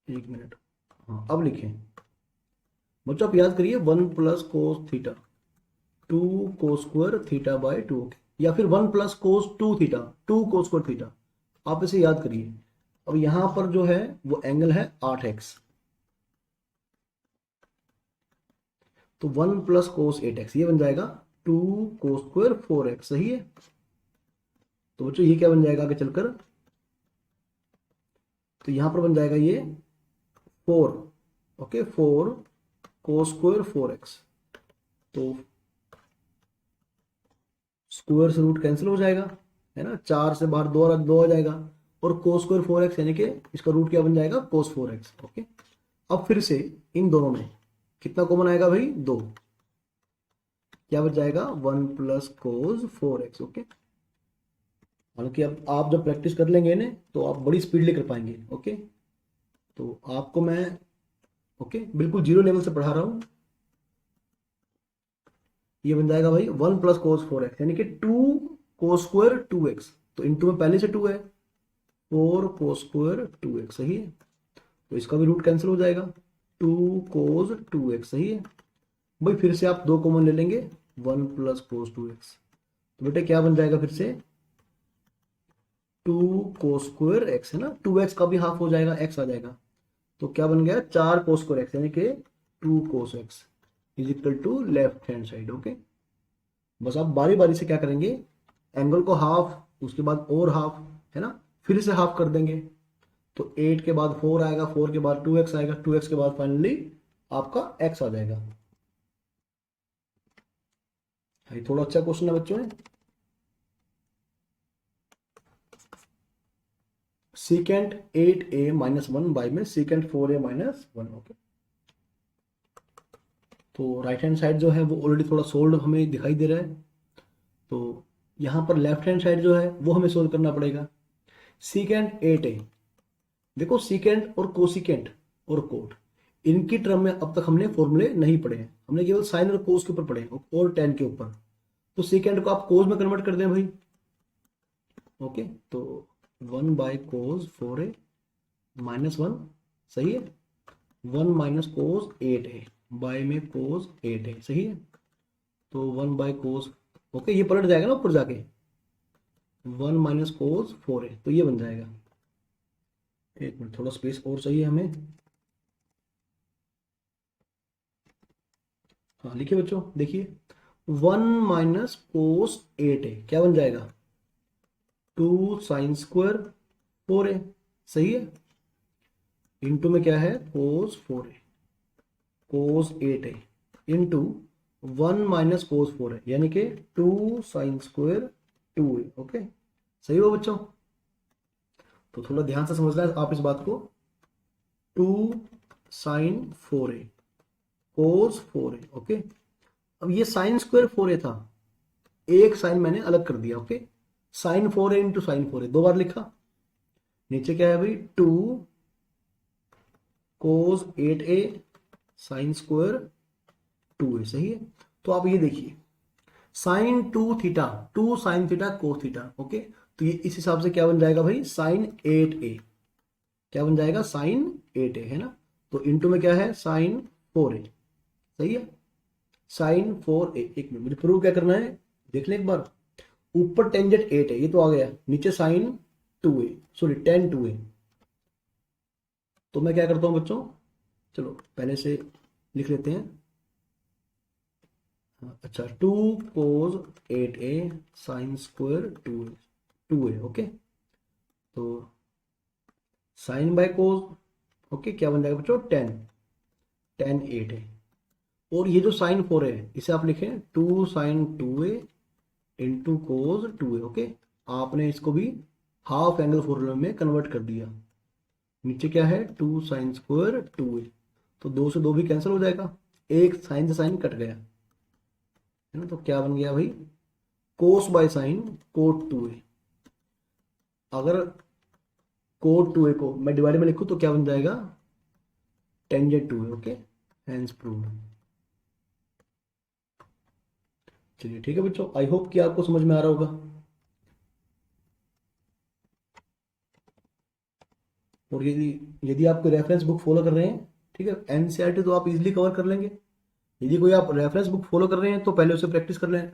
[SPEAKER 1] एक मिनट, हाँ अब लिखें बच्चों, आप याद करिए 1 plus cos theta 2 cos square theta by 2, okay, या फिर 1 प्लस कोस 2 थीटा 2 कोस स्क्वायर थीटा, आप इसे याद करिए। अब यहां पर जो है वो एंगल है 8x, तो 1 प्लस कोस 8x ये बन जाएगा 2 कोस स्क्वायर 4x, सही है। तो बच्चों ये क्या बन जाएगा आगे चलकर, तो यहां पर बन जाएगा ये 4, ओके, 4 कोस स्क्वायर 4x। तो स्क्वायर से रूट कैंसिल हो जाएगा, है ना, 4 से बाहर 2 आ जाएगा, और कोस स्क्वायर 4x यानी कि इसका रूट क्या बन जाएगा, कोस 4x, ओके। अब फिर से इन दोनों में कितना कॉमन आएगा भाई, 2, क्या बच जाएगा 1 प्लस कोस 4x, ओके। हालांकि अब आप जब प्रैक्टिस कर लेंगे ना तो आप बड़ी स्पीडली कर पाएंगे, ओके। तो आपको मैं ओके बिल्कुल जीरो लेवल से पढ़ा रहा हूं। ये बन जाएगा भाई 1 प्लस कोस 4x यानी कि 2 कोस स्क्वायर 2x, तो इंटू में पहले से 2 है, 4 कोस स्क्वायर 2x, सही है। तो इसका भी रूट कैंसिल हो जाएगा, 2 कोस 2x, सही है भाई। फिर से आप दो कॉमन ले लेंगे, 1 प्लस कोस 2x, तो बेटे क्या बन जाएगा फिर से 2 कोस स्क्वायर x, है ना, 2x का भी हाफ हो जाएगा, x आ जाएगा, तो क्या बन गया 4 कोस स्क्वायर x यानी कि 2 cos x is equal to left hand side, okay. बस आप बारी बारी से क्या करेंगे, एंगल को हाफ, उसके बाद और हाफ, है ना, फिर से हाफ कर देंगे। तो 8 के बाद 4 आएगा, 4 के बाद 2x आएगा, 2x के बाद फाइनली आपका x आ जाएगा। ये थोड़ा अच्छा क्वेश्चन है बच्चों। सीकेंट 8a माइनस 1 बाई में सीकेंट 4a माइनस 1, ओके। तो राइट हैंड साइड जो है वो ऑलरेडी थोड़ा सोल्व हमें दिखाई दे रहा है, तो यहाँ पर लेफ्ट हैंड साइड जो है वो हमें सोल्व करना पड़ेगा। सीकेंट 8a, देखो सीकेंट और कोसिकेंट और कोट, इनकी टर्म में अब तक हमने फॉर्मूले नहीं पढ़े हैं, हमने केवल साइन और कोस के ऊपर पढ़े और टेन के ऊपर। तो सीकेंट को आप कोस में कन्वर्ट कर दें भाई, ओके। तो 1 बाई कोस 4a माइनस 1, सही है, 1 माइनस कोस 8a बाय में कोस 8a, सही है। तो 1 बाय कोस, ओके, ये पलट जाएगा ना ऊपर जाके, 1 माइनस कोस 4a, तो ये बन जाएगा, एक मिनट थोड़ा स्पेस और चाहिए हमें, हाँ लिखिए बच्चों, देखिए 1 माइनस कोस 8a क्या बन जाएगा 2 साइन स्क्वायर 4a, सही है। इंटू में क्या है कोस 4a कोस 8a इंटू 1 माइनस कोस 4a यानी कि 2 साइन स्क्वायर 2a। ओके, सही हो बच्चों? तो थोड़ा ध्यान से समझना है आप इस बात को। 2 साइन 4a कोस 4a। ओके, अब ये साइन स्क्वायर 4a था, एक साइन मैंने अलग कर दिया। Okay, sign 4a into sine 4a दो बार लिखा। नीचे क्या है भाई 2 कोस 8a साइन स्क्वायर 2a। सही है? तो आप ये देखिए sine 2 sine theta cos theta. Okay, तो ये इस हिसाब से क्या बन जाएगा भाई साइन 8a। क्या बन जाएगा साइन 8a, है ना? तो इंटू में क्या है साइन 4a। सही है? Sign 4a। एक मिनट, मुझे प्रूव क्या करना है देख लें एक बार। ऊपर टेंजेंट 8 है, ये तो आ गया, नीचे sign 2a sorry ten 2a। तो मैं क्या करता हूं बच्चों, चलो पहले से लिख लेते हैं। अच्छा 2 कोस 8a sine square 2a। Okay, तो साइन बाय कोस, ओके क्या बन जाएगा बच्चों 10 8 है। और ये जो साइन 4 है इसे आप लिखें 2 sign 2a into cos 2a। Okay, आपने इसको भी हाफ एंगल फॉर्मूला में कन्वर्ट कर दिया। नीचे क्या है 2 साइन स्क्वायर 2a, तो 2 से 2 भी कैंसिल हो जाएगा, एक साइन से साइन कट गया, है ना? तो क्या बन गया भाई कोस बाय साइन कोट 2a। अगर कोट 2a को मैं डिवाइड में लिखूं तो क्या बन जाएगा tangent 2a। Okay, hence proved. चलिए ठीक है बच्चों, आई होप कि आपको समझ में आ रहा होगा। और यदि यदि आप कोई रेफरेंस बुक फॉलो कर रहे हैं, ठीक है, एनसीईआरटी तो आप इजीली कवर कर लेंगे। यदि कोई आप रेफरेंस बुक फॉलो कर रहे हैं तो पहले उसे प्रैक्टिस कर लें।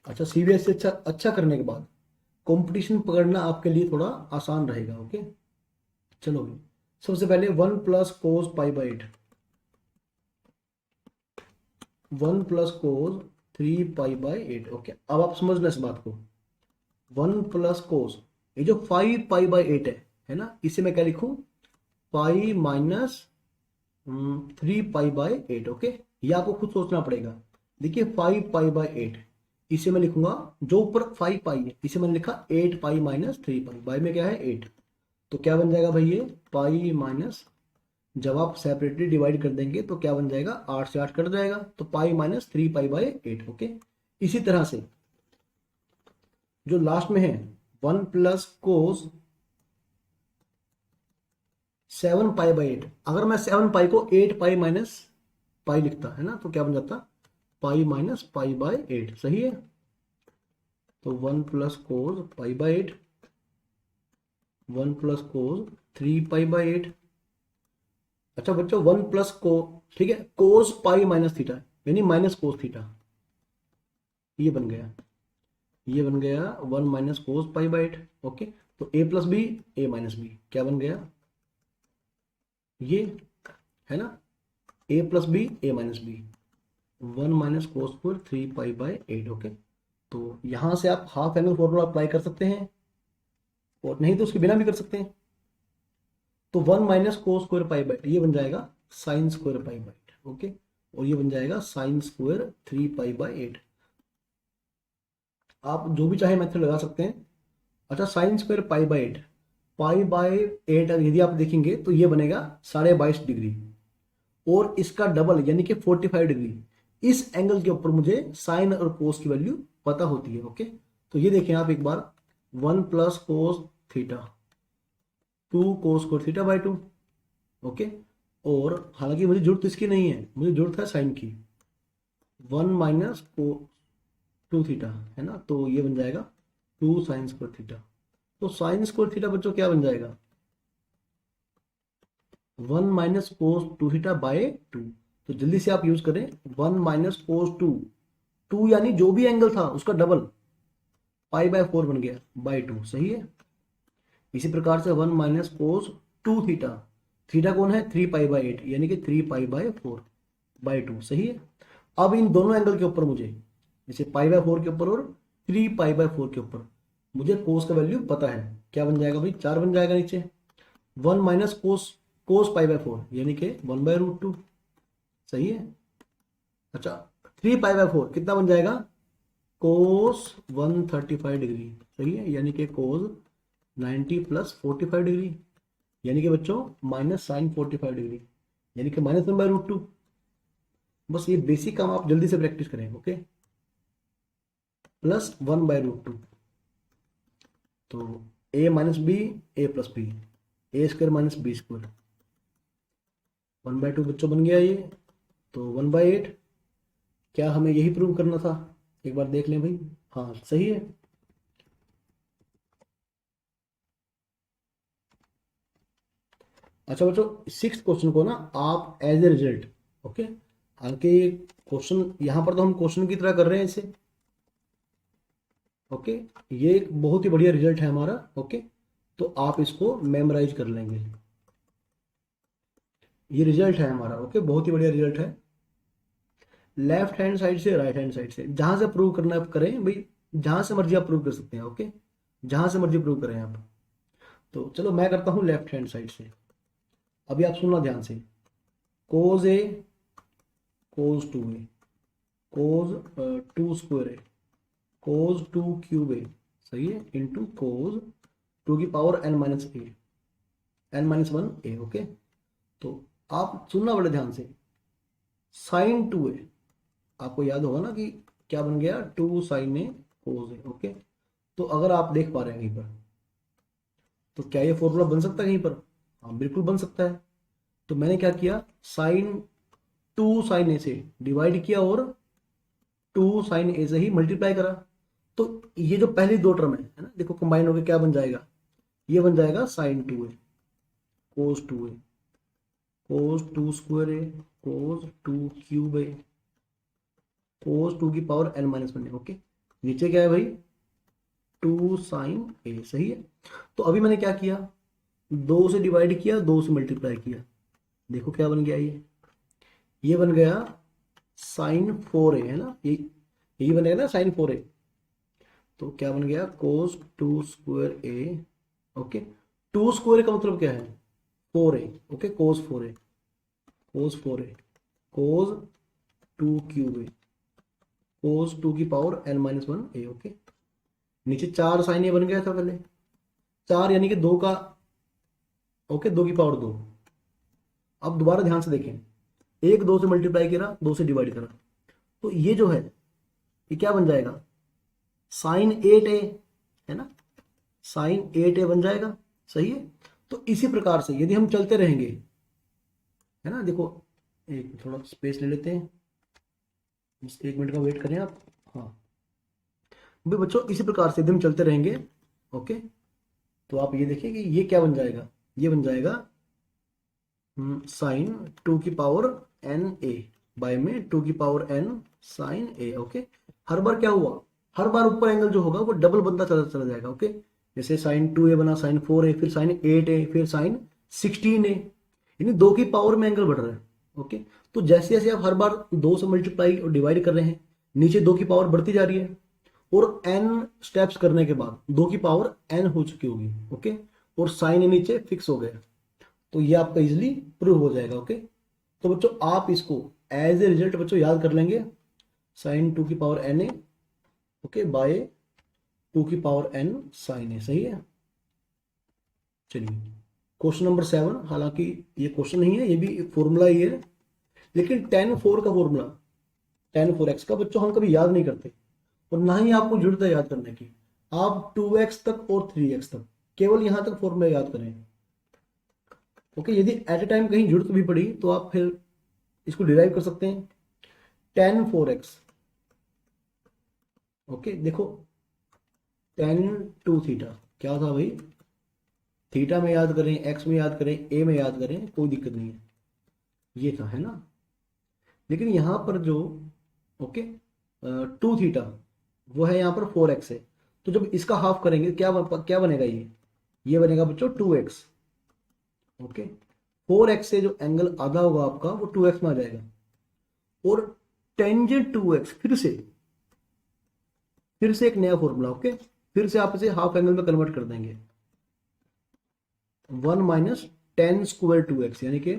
[SPEAKER 1] अच्छा, सीबीएसई अच्छा करने के बाद कंपटीशन पकड़ना आपके लिए थोड़ा आसान रहेगा। ओके, चलो भाई, सबसे पहले 1 plus cos pi by 8, 1 plus cos 3 pi by 8। Okay, अब आप समझ लें इस बात को। 1 प्लस कोस, ये जो 5 पाई बाई 8 है ना, इसे मैं क्या लिखूं pi minus 3 pi by 8। Okay, ये आपको खुद सोचना पड़ेगा। देखिए 5 पाई बाई 8, इसे मैं लिखूंगा, जो ऊपर 5 पाई है इसे मैंने लिखा 8 पाई माइनस 3 पाई, बाई में क्या है 8। तो क्या बन जाएगा भाई ये पाई माइनस, जब आप सेपरेटली डिवाइड कर देंगे तो क्या बन जाएगा 8 से 8 कट जाएगा, तो pi minus 3 pi by 8। Okay, इसी तरह से जो लास्ट में है 1 प्लस कोस 7 पाई बाई 8, अगर मैं 7 पाई को 8 पाई माइनस पाई लिखता है ना तो क्या बन जाता पाई माइनस पाई बाई 8। सही है? तो 1 plus cos pi by 8, 1 plus cos 3 pi by 8। अच्छा बच्चों 1 प्लस को, ठीक है, कोस पाई माइनस थीटा यानी माइनस कोस थीटा, ये बन गया, ये बन गया 1 minus cos pi by 8। Okay, तो A plus B A minus B क्या बन गया ये, है ना, A plus B A minus B, 1 minus cos square 3 pi by 8। Okay, तो यहां से आप हाफ एंगल फॉर्मूला अप्लाई कर सकते हैं और नहीं तो उसके बिना भी कर सकते हैं। तो 1 minus cos square pi by 8 ये बन जाएगा sine square pi by 8। Okay, और ये बन जाएगा साइन स्क्वायर 3 पाई बाई 8। आप जो भी चाहे मेथड लगा सकते हैं। अच्छा, sine square pi by 8, pi by 8 यदि आप देखेंगे तो ये बनेगा 22.5 डिग्री, और इसका डबल यानी कि 45 डिग्री। इस एंगल के ऊपर मुझे साइन और कोस की वैल्यू पता होती है। ओके, तो ये देखें आप एक बार 1 plus cos theta 2 cos square theta by 2। Okay, और हालांकि मुझे जरूरत इसकी नहीं है, मुझे जरूरत है साइन की, 1 माइनस को 2 थीटा, है ना, तो ये बन जाएगा 2 साइन स्क्वायर थीटा। तो साइन स्क्वायर थीटा बच्चों क्या बन जाएगा 1 माइनस कोस 2 थीटा बाय 2। तो जल्दी से आप यूज करें 1 माइनस कोस 2 यानी जो भी एंगल था उसका डबल, पाई बाय 4 बन गया बाय 2। सही है? इसी प्रकार से 1 माइनस कोस 2 थीटा, थीटा कौन है 3 पाई बाय 8 यानी कि 3 पाई बाय 4 बाय 2। सही है? अब इन दोनों एंगल के ऊपर मुझे, जैसे पाई बाय 4 के ऊपर और 3 पाई बाय 4 के ऊपर, मुझे कोस का वैल्यू पता है, क्या बन जाएगा भाई, 4 बन जाएगा नीचे। 1 minus cos, cos pi by 4 यानी कि 1/√2, सही है। अच्छा 3 पाई बाय 4 कितना बन जाएगा, कोस 135 डिग्री, सही है, यानी कि कोस 90 प्लस 45 डिग्री, यानी कि बच्चों माइनस साइन 45 डिग्री, यानी कि -1/√2। बस ये बेसिक काम आप जल्दी से प्रैक्टिस करें, ओके। प्लस 1/√2, तो a minus B, A plus B, A square minus B square, 1/2 बच्चों बन गया ये, तो 1/8। क्या हमें यही प्रूव करना था, एक बार देख लें भाई, हाँ सही है। अच्छा बच्चों 6th क्वेश्चन को ना आप एज ए रिजल्ट, ओके, हालांकि क्वेश्चन यहाँ पर तो हम क्वेश्चन की तरह कर रहे हैं इसे, ओके, ये एक बहुत ही बढ़िया रिजल्ट है हमारा, ओके, तो आप इसको मेमोराइज कर लेंगे। ये रिजल्ट है हमारा, ओके, बहुत ही बढ़िया रिजल्ट है। लेफ्ट हैंड साइड से, राइट हैंड साइड से, जहां से प्रूव करना है आप करें भाई, जहां से मर्जी आप प्रूव कर सकते हैं, ओके, जहां से मर्जी प्रूव करें आप। तो चलो मैं करता हूं लेफ्ट हैंड साइड से। अभी आप सुनना ध्यान से, कोज ए, कोज 2a, कोज 2 स्क्वायर ए, कोज 2 क्यूब ए, सही है, इंटू कोज 2 की power n minus A, n-1 a, okay. तो आप सुनना बड़े ध्यान से, साइन 2a, आपको याद होगा ना कि क्या बन गया, 2 साइन ए कोज ए, ओके। तो अगर आप देख पा रहे हैं कहीं पर, तो क्या ये फॉर्मूला बन सकता है कहीं पर, हाँ बिल्कुल बन सकता है। तो मैंने क्या किया, साइन 2 साइन ए से डिवाइड किया और 2 साइन ए से ही मल्टीप्लाई करा। तो ये जो पहली दो टर्म है ना, देखो कंबाइन होकर क्या बन जाएगा, ये बन जाएगा साइन 2a कोस 2a, कोस 2 स्क्वायर ए, कोस 2 क्यूब ए, कोस 2 की पावर n-1 ओके। नीचे क्या है भाई, 2 साइन ए, सही है। तो अभी मैंने क्या किया, 2 से डिवाइड किया, 2 से मल्टीप्लाई किया, देखो क्या बन गया, ये बन गया साइन 4a, है ना, यही बनेगा ना साइन 4a। तो क्या बन गया, कोस 2 स्क्वायर ए, ओके। 2 स्क्वायर का मतलब क्या है, 4a, ओके, कोस 4a, कोस 4a, कोस 2 क्यूब ए, कोस 2 की पावर n-1 a, ओके। नीचे 4 साइन ए बन गया था पहले, 4 यानी कि 2 का, ओके, 2 की पावर 2। अब दोबारा ध्यान से देखें, 1 2 से मल्टीप्लाई करा, 2 से डिवाइड करा, तो ये जो है ये क्या बन जाएगा, साइन 8a, है ना, साइन 8a बन जाएगा, सही है। तो इसी प्रकार से यदि हम चलते रहेंगे, है ना, देखो एक थोड़ा स्पेस ले लेते हैं, 1 मिनट का वेट करें आप, हाँ भाई बच्चों इसी प्रकार से यदि हम चलते रहेंगे, ओके, तो आप ये देखिए कि ये क्या बन जाएगा, ये बन जाएगा साइन 2 की पावर n a बाय में 2 की power n sine a, okay. हर बार क्या हुआ, हर बार ऊपर एंगल जो होगा वो डबल बनता चला चला जाएगा, ओके। जैसे साइन 2a बना, साइन 4a, फिर साइन 8a, फिर साइन 16a, यानी 2 की पावर में एंगल बढ़ रहा है, ओके। तो जैसे जैसे आप हर बार 2 से मल्टीप्लाई और डिवाइड कर रहे हैं, नीचे 2 की पावर बढ़ती जा रही है, और n स्टेप्स करने के बाद 2 की पावर n हो चुकी होगी, ओके, और साइन नीचे फिक्स हो गया। तो ये आपका इजिली प्रूव हो जाएगा, ओके। तो बच्चों आप इसको एज ए रिजल्ट बच्चों याद कर लेंगे, साइन 2 की पावर n ए, ओके, बाय 2 की पावर n साइन ए, सही है। चलिए क्वेश्चन नंबर 7, हालांकि ये क्वेश्चन नहीं है, ये भी फॉर्मूला ही है, लेकिन tan 4 का फॉर्मूला, tan 4x का बच्चों हम कभी याद नहीं करते, और ना ही आपको जरूरत है याद करने की। आप 2x तक और 3x तक केवल यहां तक फॉर्मूला याद करें, ओके। यदि एट ए टाइम कहीं जरूरत भी पड़ी तो आप फिर इसको डिराइव कर सकते हैं, tan 4x, ओके। देखो tan 2 थीटा क्या था भाई, थीटा में याद करें, एक्स में याद करें, ए में याद करें, कोई दिक्कत नहीं है, ये था, है ना। लेकिन यहां पर जो, ओके, 2 थीटा वो है, यहाँ पर 4x है, तो जब इसका हाफ करेंगे क्या बनेगा, ये बनेगा बच्चों 2x, ओके। 4x से जो एंगल आधा होगा आपका वो 2x में आ जाएगा, और टेंजेंट 2x फिर से एक नया फॉर्मूला, ओके। फिर से आप इसे हाफ एंगल में कन्वर्ट कर देंगे। 1 माइनस टेन स्क्वायर 2x, यानी कि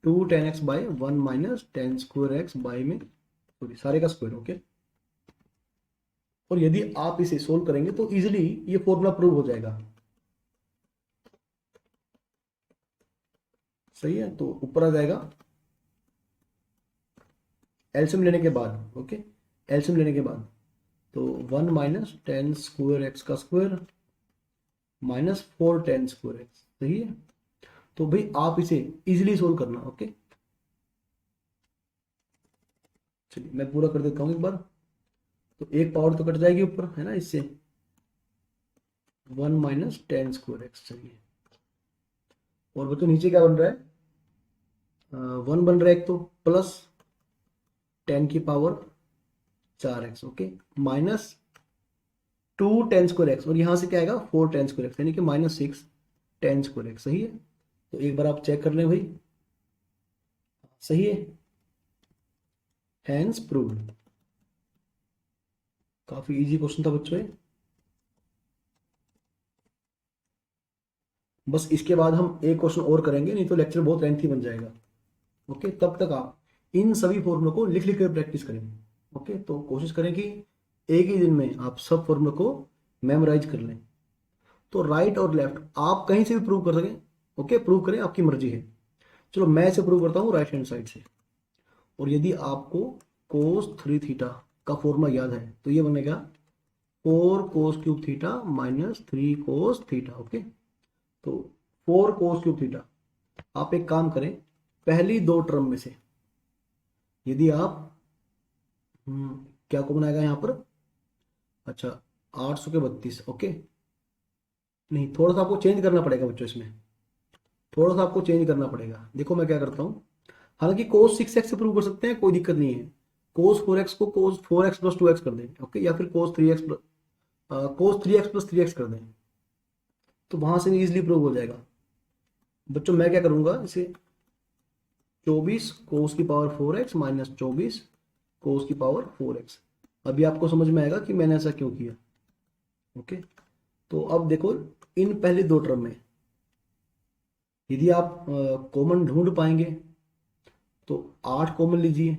[SPEAKER 1] 2 10x by 1 minus tan square x by में सॉरी सारे का स्क्वायर। ओके, और यदि आप इसे सोल्व करेंगे तो इजीली ये फॉर्मूला प्रूव हो जाएगा। सही है, तो ऊपर आ जाएगा एलसीएम लेने के बाद। ओके, एलसीएम लेने के बाद तो 1 माइनस टेन स्क्वायर एक्स का स्क्वायर माइनस 4 10 स्क्वायर एक्स। सही है, तो भाई आप इसे इजीली सोल्व करना। ओके, चलिए मैं पूरा कर देता हूँ एक बार। तो एक पावर तो कट जाएगी ऊपर, है ना, इससे 1 माइनस टेन स्क्वायर एक्स। चलिए, और बच्चों नीचे क्या बन रहा है, 1 बन रहा है एक, तो प्लस 10 की power 4x। Okay, minus 2 10 square x, और यहां से क्या आएगा 4 10 स्क्वायर एक्स, यानी कि माइनस 6 10 स्क्वायर एक्स। सही है, तो एक बार आप चेक कर लें भाई, सही है, हैंस प्रूव्ड। काफी इजी क्वेश्चन था बच्चों ये। बस इसके बाद हम एक क्वेश्चन और करेंगे, नहीं तो लेक्चर बहुत लेंथी बन जाएगा। ओके, तब तक आप इन सभी फॉर्मूलों को लिख लिख कर प्रैक्टिस करें। ओके, तो कोशिश करें कि एक ही दिन में आप सब फॉर्मूलों को मेमोराइज कर लें। तो राइट और लेफ्ट आप कहीं से भी प्रूव कर सकें। ओके, प्रूव करें, आपकी मर्जी है। चलो मैं इसे प्रूव करता हूँ राइट हैंड साइड से। और यदि आपको कोस 3 थीटा का फॉर्मूला याद है तो ये बनेगा 4 cos³ theta minus 3 cos theta. Okay, तो 4 cos³ थीटा, आप एक काम करें, पहली दो टर्म में से यदि आप क्या कॉमन आएगा यहाँ पर, अच्छा 832। ओके, नहीं, थोड़ा सा आपको चेंज करना पड़ेगा बच्चों, इसमें थोड़ा सा आपको चेंज करना पड़ेगा। देखो मैं क्या करता हूँ, हालांकि कोस 6x से प्रूव कर सकते हैं, कोई दिक्कत नहीं है। कोस 4x को कोस 4x प्लस 2x कर दें। ओके, या फिर कोस 3x प्लस 3x कर दें, तो वहां से भी इजिली प्रूव हो जाएगा। बच्चों मैं क्या करूंगा, इसे 24 cos⁴x माइनस 24 cos⁴x। अभी आपको समझ में आएगा कि मैंने ऐसा क्यों किया। ओके, तो अब देखो, इन पहली दो टर्म में यदि आप कॉमन ढूंढ पाएंगे तो 8 कॉमन लीजिए,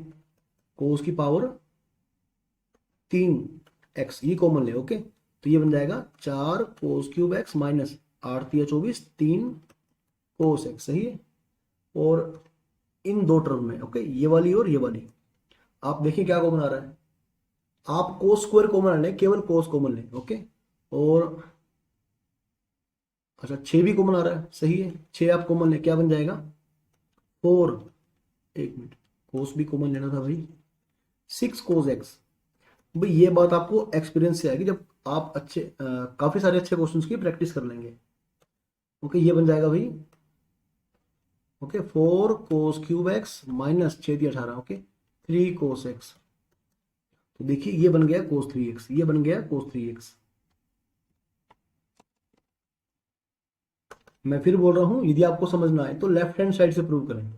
[SPEAKER 1] cos⁴3x ये कॉमन ले। ओके, तो ये बन जाएगा 4 cos³ x minus 8 × 24 3 cos x। सही है, और इन दो टर्म में ओके, ये वाली और ये वाली, आप देखिए क्या कॉमन आ रहा है। आप कोस स्क्वायर कॉमन लें, केवल कोस कॉमन लें। ओके, और अच्छा 6 भी कॉमन आ रहा है। सही है, 6 आप कॉमन लें, क्या बन जाएगा 4, एक मिनट, कोस भी कॉमन लेना था भाई, 6 cos x। भाई ये बात आपको एक्सपीरियंस से आएगी जब आप काफी सारे अच्छे क्वेश्चंस की प्रैक्टिस कर लेंगे। ओके, ये बन जाएगा भाई, okay 4 cos³ x minus 6 × 18। Okay, 3 cos x। तो देखिए ये बन गया cos3x, ये बन गया cos3x। मैं फिर बोल रहा हूं, यदि आपको समझ ना आए तो लेफ्ट हैंड साइड से प्रूव करें,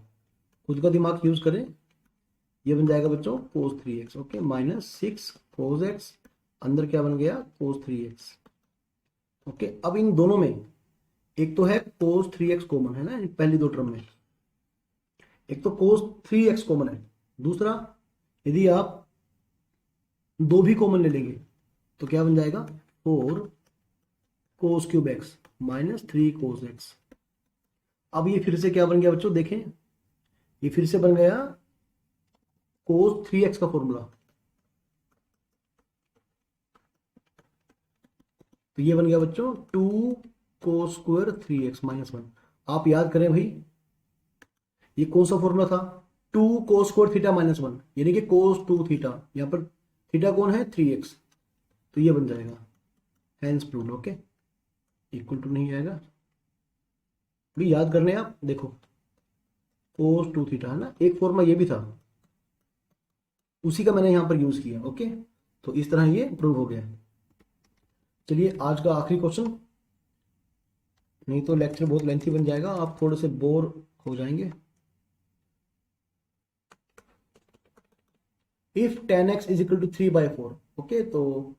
[SPEAKER 1] खुद का दिमाग यूज करें। ये बन जाएगा बच्चों cos3x। Okay, minus 6 cos x, अंदर क्या बन गया cos3x। ओके, अब इन दोनों में एक तो है cos3x कॉमन, है ना, पहली दो टर्म में एक तो cos3x कॉमन है। दूसरा, यदि आप दो भी कॉमन ले लेंगे तो क्या बन जाएगा 4 cos³ x minus 3 cos x। अब ये फिर से क्या बन गया बच्चों, देखें, ये फिर से बन गया cos3x का फॉर्मूला। तो ये बन गया बच्चों 2 cos² 3x माइनस 1। आप याद करें भाई, ये कौन सा फॉर्मूला था, 2 cos² माइनस 1, यानी कि cos2 थीटा, यहाँ पर थीटा कौन है 3x, तो ये बन जाएगा hence proved. Okay, equal to नहीं आएगा भी, याद करने आप देखो cos2 थीटा, है ना, एक फॉर्मूला ये भी था, उसी का मैंने यहां पर यूज किया। ओके, तो इस तरह ये प्रूव हो गया। चलिए आज का आखिरी क्वेश्चन, नहीं तो लेक्चर बहुत लेंथी बन जाएगा, आप थोड़े से बोर हो जाएंगे। If 10x is equal to 3/4। Okay, तो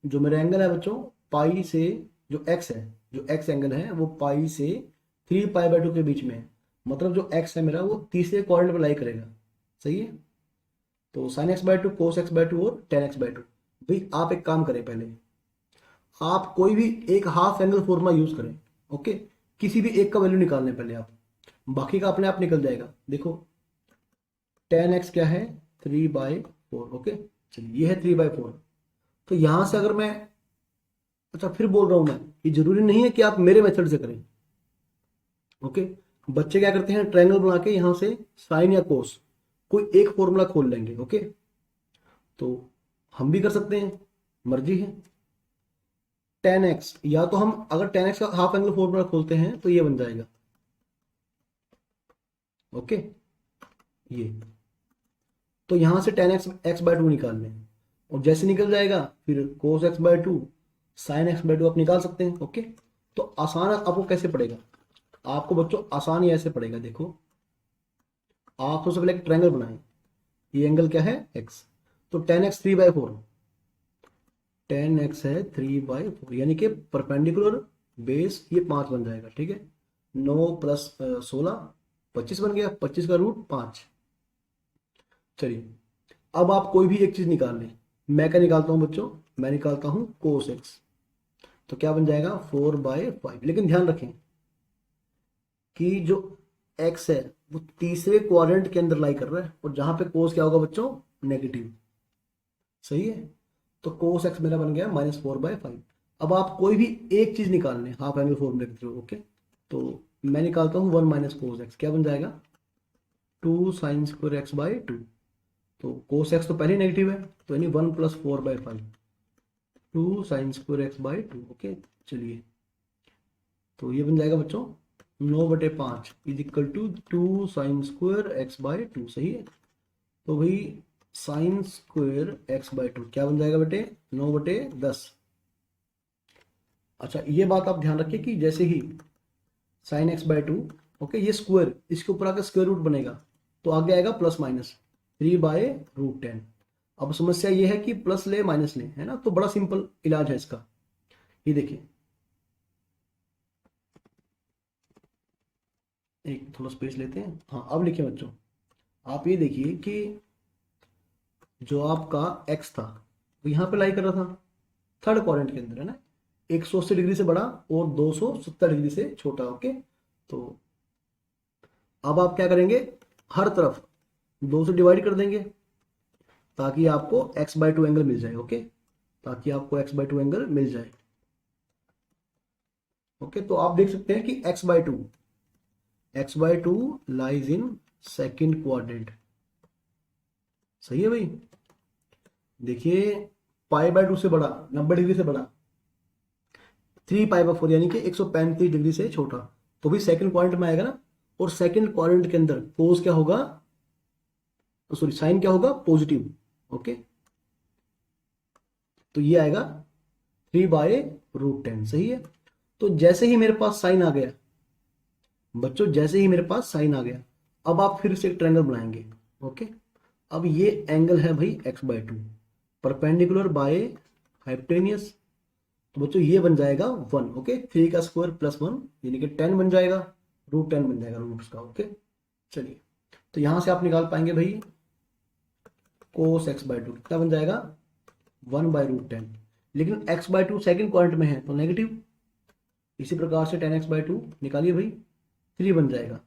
[SPEAKER 1] जो मेरा एंगल है बच्चों पाई से जो एक्स है, जो एक्स एंगल है वो पाई से 3 पाई/2 के बीच में है। मतलब जो एक्स है मेरा वो तीसरे क्वाड्रेंट में लाई करेगा। सही है। तो साइन x/2, कोस x/2 और टेन x/2। भाई आप एक काम करें, पहले आप कोई भी एक हाफ एंगल फॉर्मूला यूज करें। ओके, किसी भी एक का वैल्यू निकालने पहले आप, बाकी का अपने आप निकल जाएगा। देखो टेन एक्स क्या है, 3/4। ओके, चलिए ये है 3/4। तो यहां से अगर मैं, अच्छा फिर बोल रहा हूं मैं, ये जरूरी नहीं है कि आप मेरे मेथड से करें। ओके, बच्चे क्या करते हैं, ट्रायंगल बना के यहां से साइन या कोस कोई एक फॉर्मूला खोल लेंगे। ओके, तो हम भी कर सकते हैं, मर्जी है। टेन एक्स, या तो हम अगर टेन एक्स का हाफ एंगल फॉर्मूला खोलते हैं तो ये बन जाएगा। ओके, ये तो यहां से टेन x/2 निकाल लें, और जैसे निकल जाएगा फिर कोस x/2 साइन x/2 आप निकाल सकते हैं। ओके, तो आसान आपको कैसे पड़ेगा, आपको बच्चों आसान ही ऐसे पड़ेगा। देखो आप सबसे पहले एक ट्रायंगल बनाएं, ये एंगल क्या है, x। तो टेन एक्स 3/4, टेन एक्स है 3/4, यानी कि परपेंडिकुलर बेस ये 5 बन जाएगा। ठीक है, 9 + 16 25 बन गया, 25 का रूट 5। चलिए अब आप कोई भी एक चीज निकाल लें। मैं क्या निकालता हूं बच्चों, मैं निकालता हूं कोस एक्स। तो क्या बन जाएगा, 4/5। लेकिन ध्यान रखें कि जो एक्स है वो तीसरे क्वाड्रेंट के अंदर लाई कर रहा है, और जहां पे कोस क्या होगा बच्चों, नेगेटिव। सही है। तो कोस एक्स मेरा बन गया -4/5। अब आप कोई भी एक चीज निकाल लें हाफ एंगल फॉर्मूले के थ्रू। ओके, तो मैं निकालता हूं 1 - कोस एक्स। क्या बन जाएगा, 2 sin² x/2। तो कोस एक्स तो पहले नेगेटिव है, तो यानी 1 + 4/5, 2 sin² x/2। ओके, चलिए तो ये बन जाएगा बच्चों 9/5 = 2 sin² x/2। सही है। तो भाई sin² x/2 क्या बन जाएगा बेटे, 9/10। अच्छा ये बात आप ध्यान रखिए कि जैसे ही sin x/2, ओके, ये स्क्वायर इसके ऊपर आकर स्क्वायर रूट बनेगा, तो आगे आएगा +/3/√10। अब समस्या ये है कि प्लस ले माइनस ले, है ना, तो बड़ा सिंपल इलाज है इसका। ये देखिए, एक थोड़ा स्पेस लेते हैं। हाँ अब लिखिए बच्चों, आप ये देखिए कि जो आपका x था वो यहाँ पे लाई कर रहा था थर्ड क्वाड्रेंट के अंदर, है ना, 180 डिग्री से बड़ा और 270 डिग्री से छोटा। ओके, तो अब आप क्या करेंगे, हर तरफ 2 से डिवाइड कर देंगे ताकि आपको x/2 एंगल मिल जाए। ओके, ताकि आपको x/2 एंगल मिल जाए। ओके, तो आप देख सकते हैं कि x/2 lies in second quadrant. सही है भाई। देखिए π/2 से बड़ा, 90 डिग्री से बड़ा, 3π/4 यानी कि 135 डिग्री से छोटा, तो भी सेकंड क्वाड्रेंट में आएगा ना। और सेकंड क्वाड्रेंट के अंदर कोस क्या होगा, सॉरी साइन क्या होगा, पॉजिटिव। ओके, तो ये आएगा 3/√10। सही है। तो जैसे ही मेरे पास साइन आ गया बच्चों, जैसे ही मेरे पास साइन आ गया, अब आप फिर से एक ट्रायंगल बनाएंगे। ओके, अब ये एंगल है भाई x/2, परपेंडिकुलर बाय हाइपोटेनियस। तो बच्चों ये बन जाएगा 1। ओके, 3 का स्क्वायर +1 यानी कि 10 बन जाएगा, √10 बन जाएगा रूट का। ओके, चलिए तो यहां से आप निकाल पाएंगे भाई कोस x/2 कितना बन जाएगा, 1/√10। लेकिन x/2 सेकंड क्वाड्रेंट में है तो नेगेटिव। इसी प्रकार से 10x/2 निकालिए भाई, 3 बन जाएगा।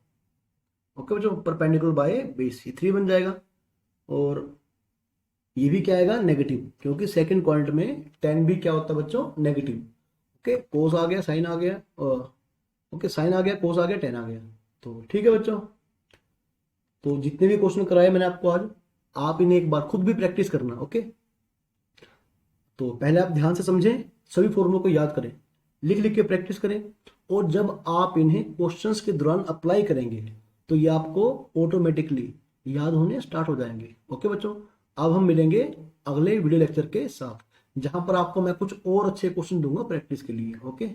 [SPEAKER 1] ओके बच्चों, परपेंडिकुलर बाय बेस, ये 3 बन जाएगा। और ये भी क्या आएगा, नेगेटिव, क्योंकि सेकंड क्वाड्रेंट में 10 भी क्या होता है बच्चों, नेगेटिव। ओके, कोस आ गया, साइन आ गया, ओके साइन आ गया, कोस आ गया, 10 आ गया। तो ठीक है बच्चों, तो जितने भी क्वेश्चन कराए मैंने आपको आज, आप इन्हें एक बार खुद भी प्रैक्टिस करना। ओके, तो पहले आप ध्यान से समझें, सभी फॉर्मूलों को याद करें, लिख लिख के प्रैक्टिस करें, और जब आप इन्हें क्वेश्चंस के दौरान अप्लाई करेंगे तो ये आपको ऑटोमेटिकली याद होने स्टार्ट हो जाएंगे। ओके बच्चों, अब हम मिलेंगे अगले वीडियो लेक्चर के साथ, जहां पर आपको मैं कुछ और अच्छे क्वेश्चन दूंगा प्रैक्टिस के लिए। ओके।